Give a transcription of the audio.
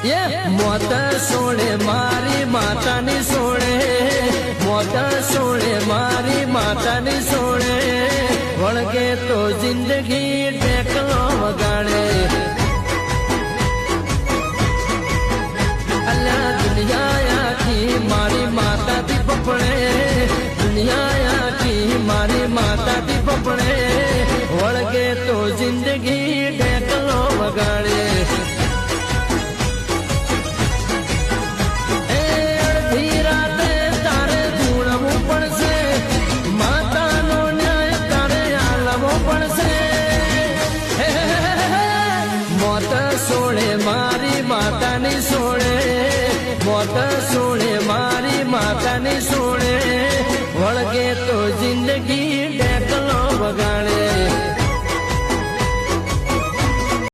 મોત સોળે મારી માતાની સોળે, મોત સોળે મારી માતાની સોળે, વળગે તો જિંદગી ટેકલો વગાડે. અલ્યા દુનિયા આખી મારી માતાથી પપડે, દુનિયા આખી મારી માતાથી પપડે, વળગે તો જિંદગી ટેકલો વગાડે. માતાની સોળે, મોત સોળે મારી માતાની સોળે, વળગે તો જિંદગી